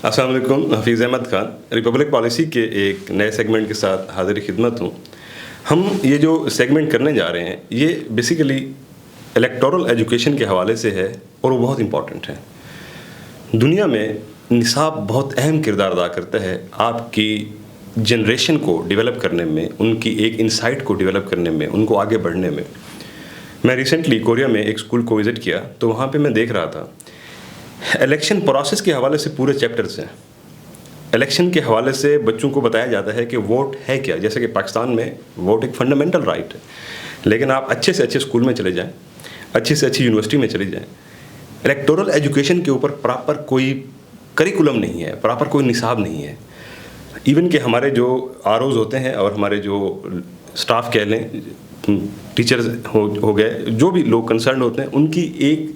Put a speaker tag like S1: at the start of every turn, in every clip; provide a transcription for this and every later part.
S1: السلام علیکم. Hafeez Ahmad Khan, republic policy کے ایک نئے سیگمنٹ کے ساتھ حاضر خدمت ہوں. ہم یہ جو سیگمنٹ کرنے جا رہے ہیں یہ بیسیکلی الیکٹورل ایجوکیشن کے حوالے سے ہے اور وہ بہت امپورٹنٹ ہے. دنیا میں نصاب بہت اہم کردار ادا کرتا ہے آپ کی جنریشن کو ڈیولپ کرنے میں, ان کی ایک انسائٹ کو ڈیولپ کرنے میں, ان کو آگے بڑھنے میں. میں ریسنٹلی کوریا میں ایک اسکول کو وزٹ کیا تو وہاں پہ میں دیکھ رہا تھا الیکشن پروسیس کے حوالے سے پورے چیپٹرز ہیں. الیکشن کے حوالے سے بچوں کو بتایا جاتا ہے کہ ووٹ ہے کیا. جیسے کہ پاکستان میں ووٹ ایک فنڈامنٹل رائٹ ہے, لیکن آپ اچھے سے اچھے اسکول میں چلے جائیں, اچھے سے اچھی یونیورسٹی میں چلے جائیں, الیکٹورل ایجوکیشن کے اوپر پراپر کوئی کریکولم نہیں ہے, پراپر کوئی نصاب نہیں ہے. ایون کہ ہمارے جو آر اوز ہوتے ہیں اور ہمارے جو اسٹاف کہہ لیں, ٹیچرز ہو گئے, جو بھی لوگ کنسرن ہوتے ہیں, ان کی ایک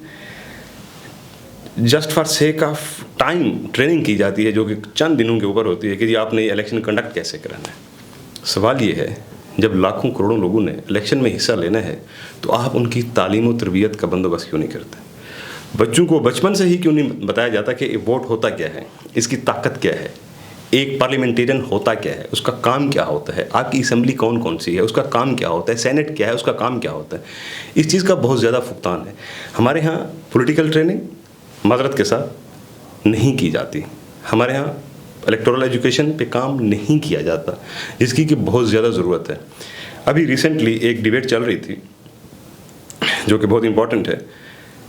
S1: just for sake of time training کی جاتی ہے جو کہ چند دنوں کے اوپر ہوتی ہے کہ جی آپ نے یہ الیکشن کنڈکٹ کیسے کرانا ہے. سوال یہ ہے جب لاکھوں کروڑوں لوگوں نے الیکشن میں حصہ لینا ہے تو آپ ان کی تعلیم و تربیت کا بندوبست کیوں نہیں کرتے؟ بچوں کو بچپن سے ہی کیوں نہیں بتایا جاتا کہ ووٹ ہوتا کیا ہے, اس کی طاقت کیا ہے, ایک پارلیمنٹیرین ہوتا کیا ہے, اس کا کام کیا ہوتا ہے, آپ کی اسمبلی کون کون سی ہے, اس کا کام کیا ہوتا ہے, سینٹ کیا ہے, اس کا کام کیا ہوتا ہے. اس چیز کا بہت زیادہ فقدان ہے. ہمارے ہاں پولیٹیکل ٹریننگ معذرت کے ساتھ نہیں کی جاتی. ہمارے ہاں الیکٹورل ایجوکیشن پہ کام نہیں کیا جاتا جس کی کہ بہت زیادہ ضرورت ہے. ابھی ریسنٹلی ایک ڈیبیٹ چل رہی تھی جو کہ بہت امپورٹنٹ ہے.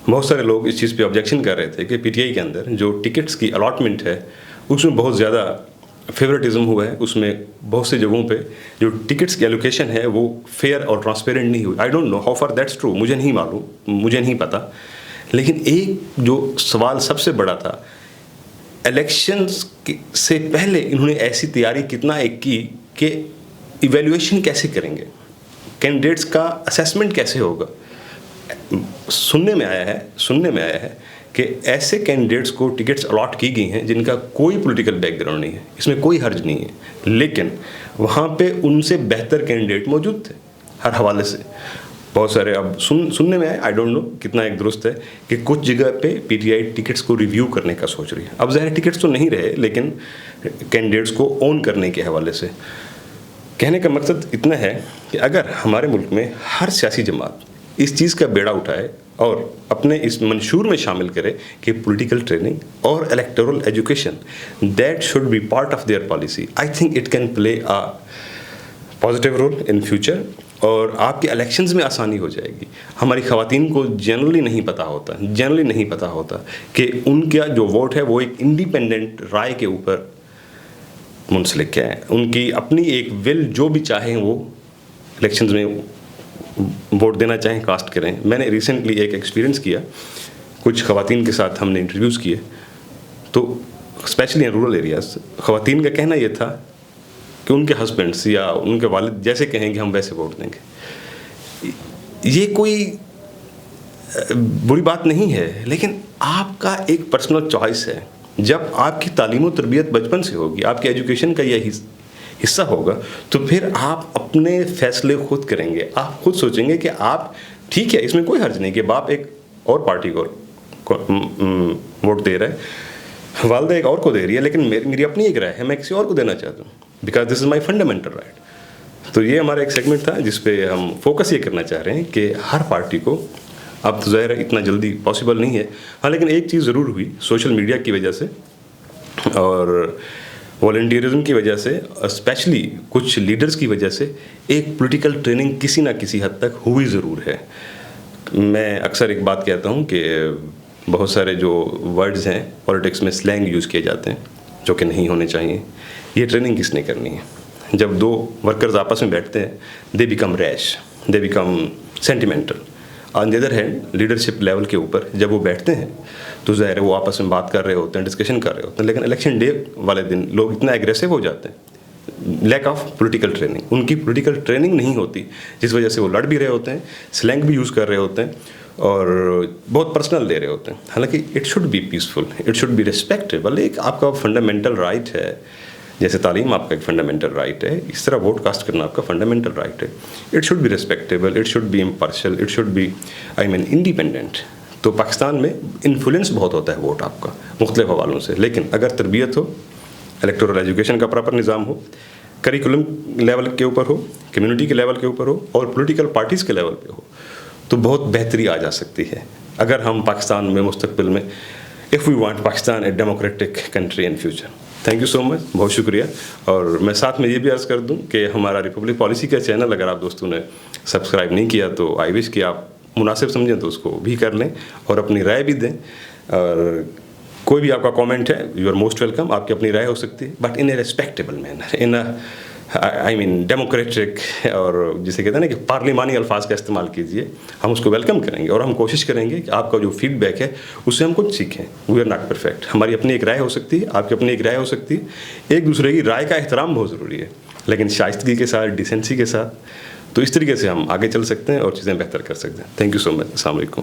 S1: بہت سارے لوگ اس چیز پہ آبجیکشن کر رہے تھے کہ پی ٹی آئی کے اندر جو ٹکٹس کی الاٹمنٹ ہے اس میں بہت زیادہ فیورٹزم ہوا ہے. اس میں بہت سے جگہوں پہ جو ٹکٹس کی ایلوکیشن ہے وہ فیئر اور ٹرانسپیرنٹ نہیں ہوئی. I don't know how far that's true, مجھے نہیں معلوم, مجھے نہیں پتہ. لیکن ایک جو سوال سب سے بڑا تھا, الیکشنز سے پہلے انہوں نے ایسی تیاری کتنا ایک کی کہ ایویلیویشن کیسے کریں گے, کینڈیڈیٹس کا اسیسمنٹ کیسے ہوگا. سننے میں آیا ہے کہ ایسے کینڈیڈیٹس کو ٹکٹس الاٹ کی گئی ہیں جن کا کوئی پولیٹیکل بیک گراؤنڈ نہیں ہے, اس میں کوئی حرج نہیں ہے, لیکن وہاں پہ ان سے بہتر کینڈیڈیٹ موجود تھے ہر حوالے سے. بہت سارے اب سننے میں آئے, آئی ڈونٹ نو کتنا ایک درست ہے, کہ کچھ جگہ پہ پی ٹی آئی ٹکٹس کو ریویو کرنے کا سوچ رہی ہے. اب ظاہر ٹکٹس تو نہیں رہے, لیکن کینڈیڈیٹس کو اون کرنے کے حوالے سے. کہنے کا مقصد اتنا ہے کہ اگر ہمارے ملک میں ہر سیاسی جماعت اس چیز کا بیڑا اٹھائے اور اپنے اس منشور میں شامل کرے کہ پولیٹیکل ٹریننگ اور electoral education that should be part of their policy, I think it can play a positive role in future, اور آپ کے الیکشنز میں آسانی ہو جائے گی. ہماری خواتین کو جنرلی نہیں پتہ ہوتا کہ ان کا جو ووٹ ہے وہ ایک انڈیپینڈنٹ رائے کے اوپر منسلک ہے. ان کی اپنی ایک ول جو بھی چاہیں وہ الیکشنز میں ووٹ دینا چاہیں کاسٹ کریں. میں نے ریسنٹلی ایک ایکسپیرینس کیا, کچھ خواتین کے ساتھ ہم نے انٹرویوز کیے, تو اسپیشلی ان رورل ایریاز خواتین کا کہنا یہ تھا کہ ان کے ہسبینڈس یا ان کے والد جیسے کہیں گے ہم ویسے ووٹ دیں گے. یہ کوئی بری بات نہیں ہے, لیکن آپ کا ایک پرسنل چوائس ہے. جب آپ کی تعلیم و تربیت بچپن سے ہوگی, آپ کی ایجوکیشن کا یہ حصہ ہوگا, تو پھر آپ اپنے فیصلے خود کریں گے. آپ خود سوچیں گے کہ آپ ٹھیک ہے, اس میں کوئی حرج نہیں کہ باپ ایک اور پارٹی کو ووٹ دے رہا ہے, والدہ ایک اور کو دے رہی ہے, لیکن میری اپنی ایک رائے ہے, میں کسی اور کو دینا چاہتا ہوں, because this is my fundamental right. تو یہ ہمارا ایک سیگمنٹ تھا جس پہ ہم فوکس یہ کرنا چاہ رہے ہیں کہ ہر پارٹی کو, اب تو ظاہر ہے اتنا جلدی پاسبل نہیں ہے, ہاں, لیکن ایک چیز ضرور ہوئی سوشل میڈیا کی وجہ سے اور والنٹیئرزم کی وجہ سے, اسپیشلی کچھ لیڈرز کی وجہ سے, ایک پولیٹیکل ٹریننگ کسی نہ کسی حد تک ہوئی ضرور ہے. میں اکثر ایک بات کہتا ہوں کہ بہت سارے جو ورڈز ہیں پولیٹکس میں سلینگ یوز کیے جاتے ہیں جو کہ نہیں ہونے چاہیے. یہ ٹریننگ کس نے کرنی ہے؟ جب دو ورکرز آپس میں بیٹھتے ہیں they become rash, they become sentimental. On the other hand leadership level کے اوپر جب وہ بیٹھتے ہیں تو ظاہر ہے وہ آپس میں بات کر رہے ہوتے ہیں, ڈسکشن کر رہے ہوتے ہیں, لیکن الیکشن ڈے والے دن لوگ اتنا ایگریسو ہو جاتے ہیں, لیک آف پولیٹیکل ٹریننگ. ان کی پولیٹیکل ٹریننگ نہیں ہوتی جس وجہ سے وہ لڑ بھی رہے ہوتے ہیں, سلینگ بھی یوز کر رہے ہوتے ہیں اور بہت پرسنل لے رہے ہوتے ہیں. حالانکہ it should be peaceful, it should be respectable. ایک آپ کا فنڈامنٹل رائٹ ہے, جیسے تعلیم آپ کا ایک فنڈامنٹل رائٹ ہے, اس طرح ووٹ کاسٹ کرنا آپ کا فنڈامنٹل رائٹ ہے. It should be respectable, it should be impartial, it should be independent. تو پاکستان میں انفلوئنس بہت ہوتا ہے ووٹ آپ کا مختلف حوالوں سے، لیکن اگر تربیت ہو، الیکٹورل ایجوکیشن کا پراپر نظام ہو، کریکولم لیول کے اوپر ہو، کمیونٹی کے لیول کے اوپر ہو، اور پولیٹیکل پارٹیز کے لیول پہ ہو، تو بہت بہتری آ جا سکتی ہے اگر ہم پاکستان میں مستقبل میں if we want Pakistan a democratic country in future. Thank you so much, بہت شکریہ. اور میں ساتھ میں یہ بھی عرض کر دوں کہ ہمارا ریپبلک پالیسی کا چینل اگر آپ دوستوں نے سبسکرائب نہیں کیا تو آئی وش کہ آپ مناسب سمجھیں تو اس کو بھی کر لیں اور اپنی رائے بھی دیں. اور کوئی بھی آپ کا کامنٹ ہے، یو آر موسٹ ویلکم. آپ کی اپنی رائے ہو سکتی ہے، but in a respectable manner, in I mean democratic, اور جسے کہتے ہیں نا کہ پارلیمانی الفاظ کا استعمال کیجیے. ہم اس کو ویلکم کریں گے اور ہم کوشش کریں گے کہ آپ کا جو فیڈ بیک ہے اس سے ہم کچھ سیکھیں. We are not perfect. ہماری اپنی ایک رائے ہو سکتی ہے، آپ کی اپنی ایک رائے ہو سکتی ہے. ایک دوسرے کی رائے کا احترام بہت ضروری ہے، لیکن شائستگی کے ساتھ، ڈیسنسی کے ساتھ. تو اس طریقے سے ہم آگے چل سکتے ہیں اور چیزیں بہتر کر سکتے ہیں. تھینک یو سو مچ. السلام علیکم.